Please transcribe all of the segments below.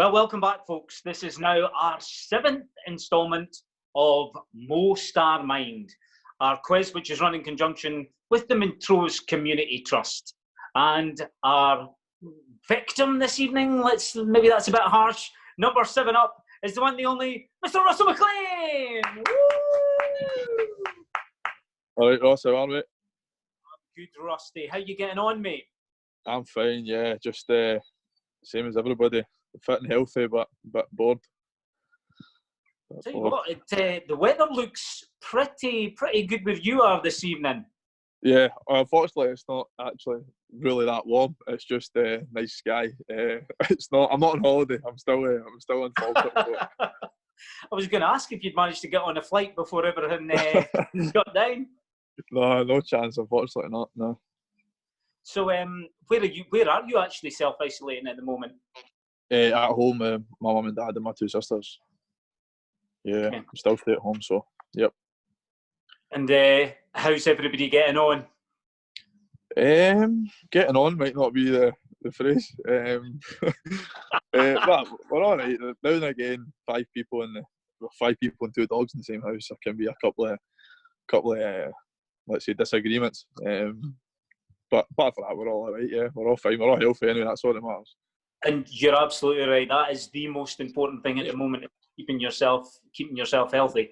Well, welcome back, folks. This is now our 7th instalment of Mo Star Mind, our quiz, which is run in conjunction with the Montrose Community Trust. And our victim this evening, maybe that's a bit harsh, number 7 up, is the one, the only, Mr. Russell McLean. Woo! All right, Ross, how are we? Good, Rusty. How you getting on, mate? I'm fine, yeah. Just same as everybody. Fit and healthy, but a bit bored. Tell you what, the weather looks pretty good where you are this evening. Yeah, unfortunately, it's not actually really that warm. It's just nice sky. It's not. I'm not on holiday. I'm still in Falkirk. I was going to ask if you'd managed to get on a flight before everything got down. No chance. Unfortunately, not. No. So, where are you actually self-isolating at the moment? At home, my mum and dad and my 2 sisters. Yeah, okay. I'm still stay at home, so yep. And how's everybody getting on? Getting on might not be the phrase. But we're all right. Now and again, 5 people and 2 dogs in the same house. There can be a couple of let's say disagreements. But apart from that, we're all right. Yeah, we're all fine. We're all healthy anyway. That's all that matters. And you're absolutely right. That is the most important thing at the moment: keeping yourself healthy.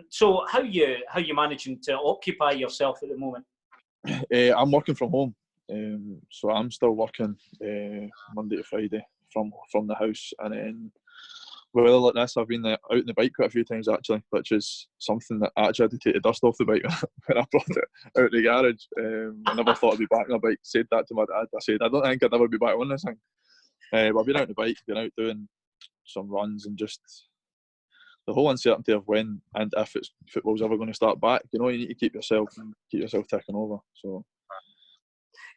So how you managing to occupy yourself at the moment? I'm working from home, so I'm still working Monday to Friday from the house, and then weather like this, I've been out on the bike quite a few times actually, which is something that I actually had to take the dust off the bike when I brought it out of the garage. I never thought I'd be back on a bike. Said that to my dad. I said I don't think I'd ever be back on this thing. But I've been out on the bike, been out doing some runs, and just the whole uncertainty of when and if football's ever going to start back. You know, you need to keep yourself ticking over. So.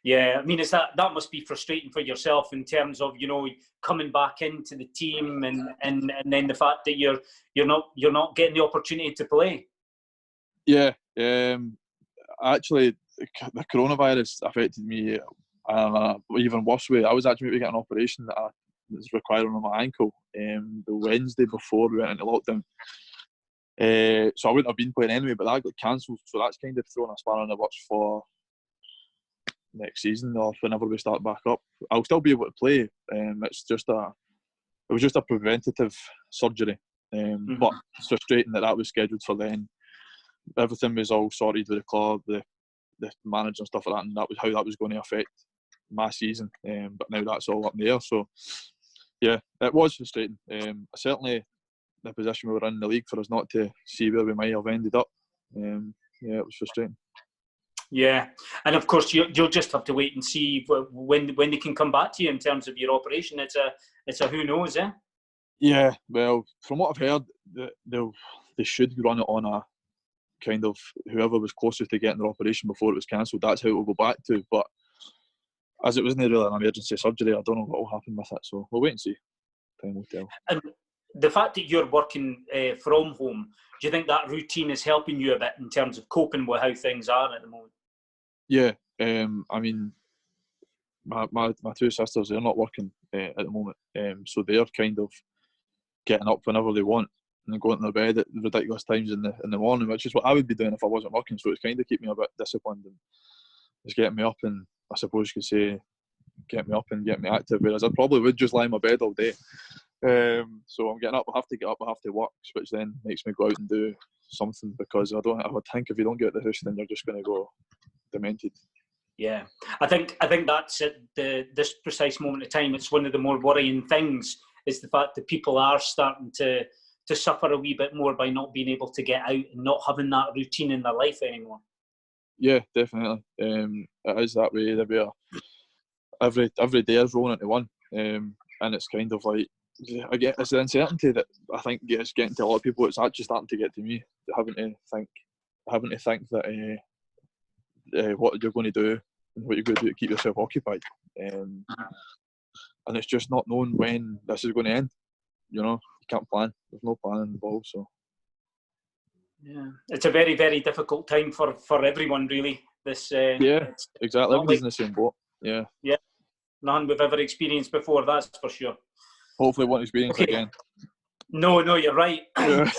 Yeah, I mean, that must be frustrating for yourself in terms of, you know, coming back into the team and then the fact that you're not getting the opportunity to play. Yeah, actually, the coronavirus affected me even worse way. I was actually maybe getting an operation that was requiring on my ankle the Wednesday before we went into lockdown. So I wouldn't have been playing anyway, but that got cancelled. So that's kind of thrown a spanner in the works for next season or whenever we start back up. I'll still be able to play. It was just a preventative surgery, but it's frustrating that was scheduled for then. Everything was all sorted with the club, the manager and stuff like that, and that was how that was going to affect my season. But now that's all up in the air. So yeah, it was frustrating. Certainly the position we were in the league, for us not to see where we might have ended up. Yeah, it was frustrating. Yeah, and of course you'll just have to wait and see when they can come back to you in terms of your operation. It's a who knows, eh? Yeah, well, from what I've heard, they should run it on a kind of whoever was closest to getting their operation before it was cancelled. That's how it will go back to. But as it wasn't really an emergency surgery, I don't know what will happen with it. So we'll wait and see. Time will tell. And the fact that you're working from home, do you think that routine is helping you a bit in terms of coping with how things are at the moment? Yeah, I mean, my 2 sisters, they're not working at the moment, so they're kind of getting up whenever they want and going to their bed at ridiculous times in the morning, which is what I would be doing if I wasn't working. So it's kind of keep me a bit disciplined, and it's getting me up, and I suppose you could say get me up and get me active, whereas I probably would just lie in my bed all day. So I'm getting up, I have to get up, I have to work, which then makes me go out and do something, because I would think if you don't get out of the house, then you're just going to go demented. Yeah, I think that's at this precise moment of time. It's one of the more worrying things, is the fact that people are starting to suffer a wee bit more by not being able to get out and not having that routine in their life anymore. Yeah, definitely. It is that way. Every day is rolling into one, and it's kind of like, again, it's the uncertainty that I think is getting to a lot of people. It's actually starting to get to me, having to think that what you're going to do and what you're going to do to keep yourself occupied, and it's just not knowing when this is going to end. You know, you can't plan. There's no planning involved. So yeah, it's a very, very difficult time for everyone, really. Yeah, exactly. Everybody's in the same boat. Yeah. Yeah, none we've ever experienced before. That's for sure. hopefully won't experience it again. No, you're right. Yeah.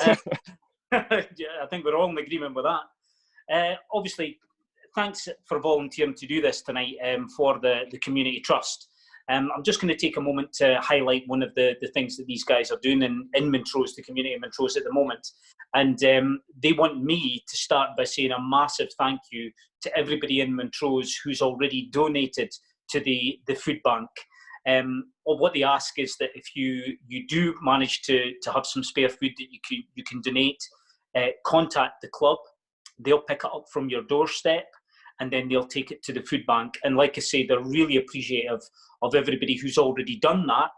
I think we're all in agreement with that. Obviously, thanks for volunteering to do this tonight for the Community Trust. I'm just going to take a moment to highlight one of the things that these guys are doing in Montrose, the community of Montrose at the moment. And they want me to start by saying a massive thank you to everybody in Montrose who's already donated to the food bank. Or what they ask is that if you do manage to have some spare food that you can donate, contact the club. They'll pick it up from your doorstep, and then they'll take it to the food bank. And like I say, they're really appreciative of everybody who's already done that.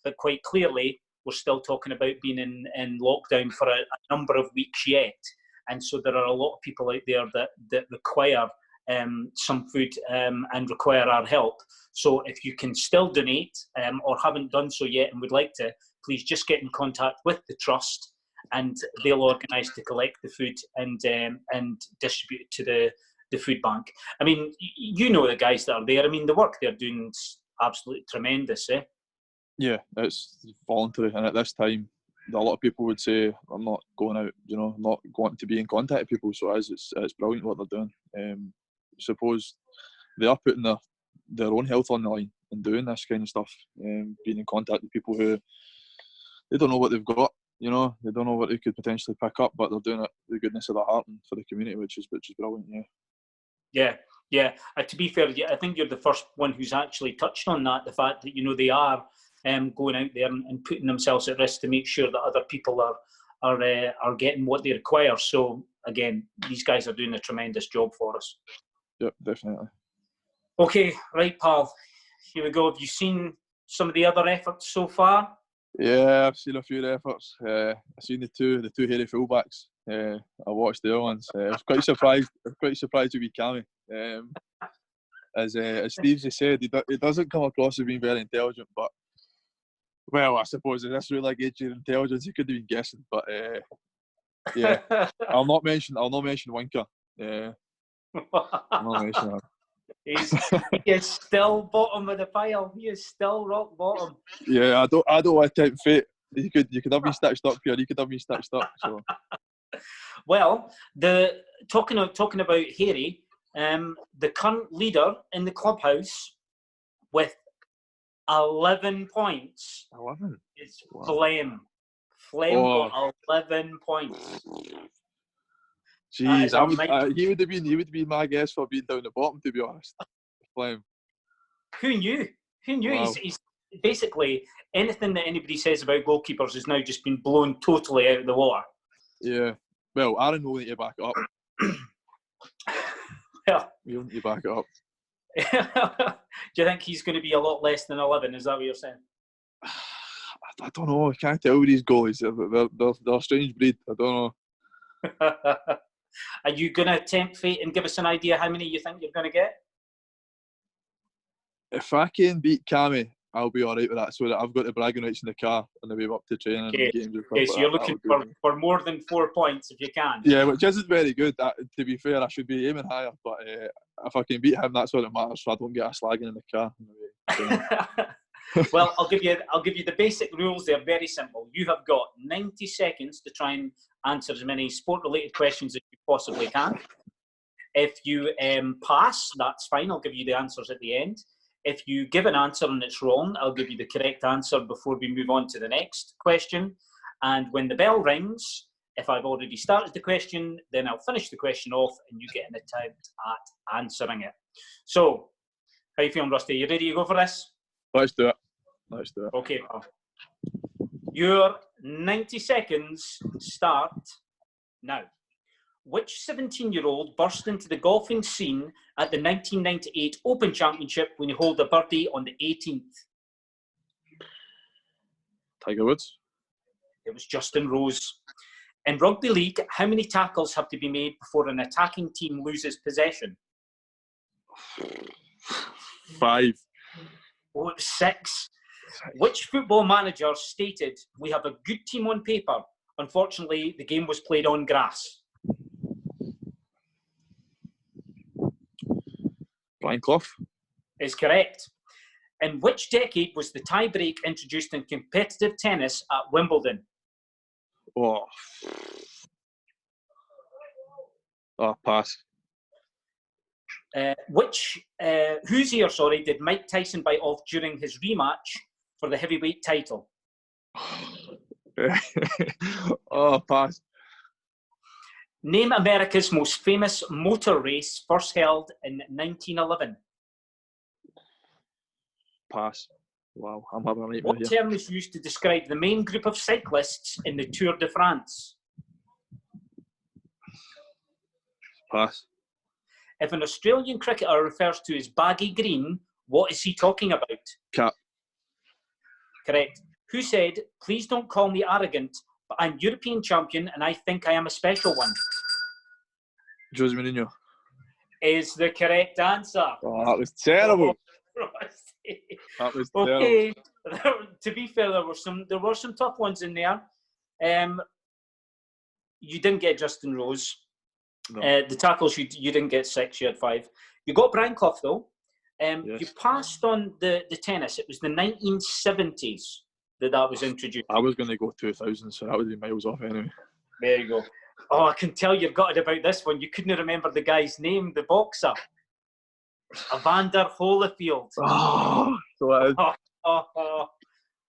But quite clearly, we're still talking about being in lockdown for a number of weeks yet. And so there are a lot of people out there that require some food and require our help. So if you can still donate or haven't done so yet and would like to, please just get in contact with the Trust, and they'll organise to collect the food and distribute it to the food bank. I mean, you know the guys that are there. I mean, the work they're doing is absolutely tremendous, eh? Yeah, it's voluntary, and at this time, a lot of people would say, I'm not going out, not wanting to be in contact with people, so it's brilliant what they're doing. Suppose they are putting their own health on the line and doing this kind of stuff, being in contact with people who they don't know what they've got, they don't know what they could potentially pick up, but they're doing it with the goodness of their heart and for the community, which is brilliant. Yeah. To be fair, I think you're the first one who's actually touched on that, the fact that they are going out there and putting themselves at risk to make sure that other people are getting what they require. So again, these guys are doing a tremendous job for us. Yep, definitely. Okay, right, pal. Here we go. Have you seen some of the other efforts so far? Yeah, I've seen a few efforts. I've seen the two hairy fullbacks. I watched the other ones. I was quite surprised. With wee Cammy. As Steve just said, he doesn't come across as being very intelligent, but well, I suppose in this relegation intelligence, he could have been guessing. But yeah, I'll not mention Winker. I'll not mention him. He is still bottom of the pile. He is still rock bottom. Yeah, I don't want to tempt fate. You could have been stitched up here. You could have been stitched up. So. Well, talking about Harry, the current leader in the clubhouse with 11 points. 11. Is Flem. Flem got 11 points. Jeez, he would have been my guess for being down the bottom, to be honest. Flem. Who knew? Wow. He's basically anything that anybody says about goalkeepers has now just been blown totally out of the water. Yeah. Well, Aaron will need to back it up. Well, we'll need to back it up. Do you think he's going to be a lot less than 11? Is that what you're saying? I don't know. I can't tell with these goalies. They're a strange breed. I don't know. Are you going to tempt fate and give us an idea how many you think you're going to get? If I can beat Cammy, I'll be all right with that. So that I've got the bragging rights in the car on the way up to training and games. Okay, so you're looking for more than 4 points if you can. Yeah, which isn't very good. To be fair, I should be aiming higher. But if I can beat him, that's what it matters. So I don't get a slagging in the car. Well, I'll give you the basic rules. They're very simple. You have got 90 seconds to try and answer as many sport-related questions as you possibly can. If you pass, that's fine. I'll give you the answers at the end. If you give an answer and it's wrong, I'll give you the correct answer before we move on to the next question. And when the bell rings, if I've already started the question, then I'll finish the question off and you get an attempt at answering it. So, how you feeling, Rusty? You ready to go for this? Let's do it. Okay, pal. Your 90 seconds start now. Which 17-year-old burst into the golfing scene at the 1998 Open Championship when he held a birdie on the 18th? Tiger Woods. It was Justin Rose. In rugby league, how many tackles have to be made before an attacking team loses possession? 5. Oh, it was 6. Which football manager stated, "We have a good team on paper. Unfortunately, the game was played on grass"? Brian Clough. Is correct. In which decade was the tie-break introduced in competitive tennis at Wimbledon? Oh, pass. Whose ear, did Mike Tyson bite off during his rematch for the heavyweight title? Oh, pass. Name America's most famous motor race first held in 1911. Pass. Wow, I'm having a nightmare What here. term is used to describe the main group of cyclists in the Tour de France? Pass. If an Australian cricketer refers to his baggy green, what is he talking about? Cap. Correct. Who said, "Please don't call me arrogant, but I'm European champion and I think I am a special one"? Jose Mourinho. Is the correct answer. Oh, that was terrible. That was okay. terrible. To be fair, there were some tough ones in there. You didn't get Justin Rose. No. The tackles, you didn't get 6, you had 5. You got Brian Clough, though. Yes. You passed on the tennis. It was the 1970s that was introduced. I was going to go 2000, so that would be miles off anyway. There you go. Oh, I can tell you've got it about this one. You couldn't remember the guy's name, the boxer. Evander Holyfield. Oh, so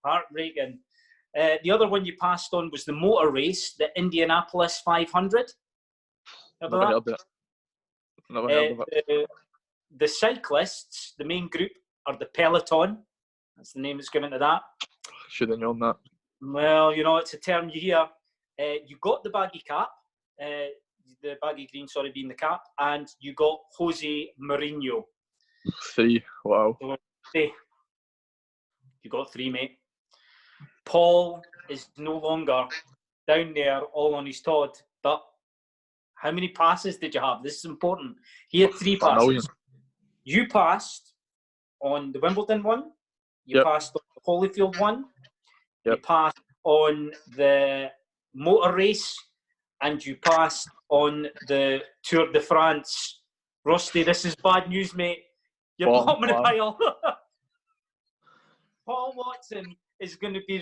heartbreaking. The other one you passed on was the motor race, the Indianapolis 500. Never heard of it. Never heard of it. The cyclists, the main group, are the Peloton. That's the name that's given to that. Should have known that. Well, it's a term you hear. You got the baggy cap, the baggy green, being the cap, and you got Jose Mourinho. 3. Wow. You got 3, mate. Paul is no longer down there all on his Todd, but how many passes did you have? This is important. He had 3 passes. You passed on the Wimbledon one. You passed on the Holyfield one. You passed on the motor race. And you passed on the Tour de France. Rusty, this is bad news, mate. You're bottom of the pile. Paul Watson is going to be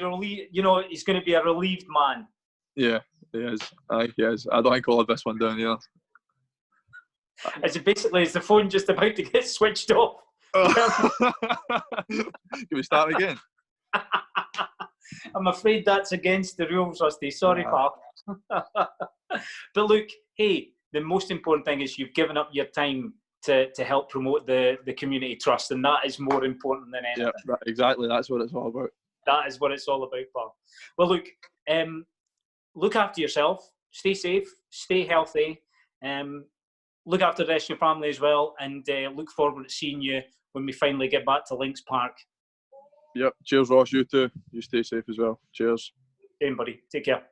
he's going to be a relieved man. Yeah, he is. He is. I don't think I'll have this one down here. Is the phone just about to get switched off? Can we start again? I'm afraid that's against the rules, Rusty. Sorry, pal. But look, hey, the most important thing is you've given up your time to help promote the community trust, and that is more important than anything. Yeah, exactly. That's what it's all about. That is what it's all about, pal. Well, look, look after yourself. Stay safe. Stay healthy. Look after the rest of your family as well, and look forward to seeing you when we finally get back to Links Park. Yep. Cheers, Ross. You too. You stay safe as well. Cheers. Same, buddy. Take care.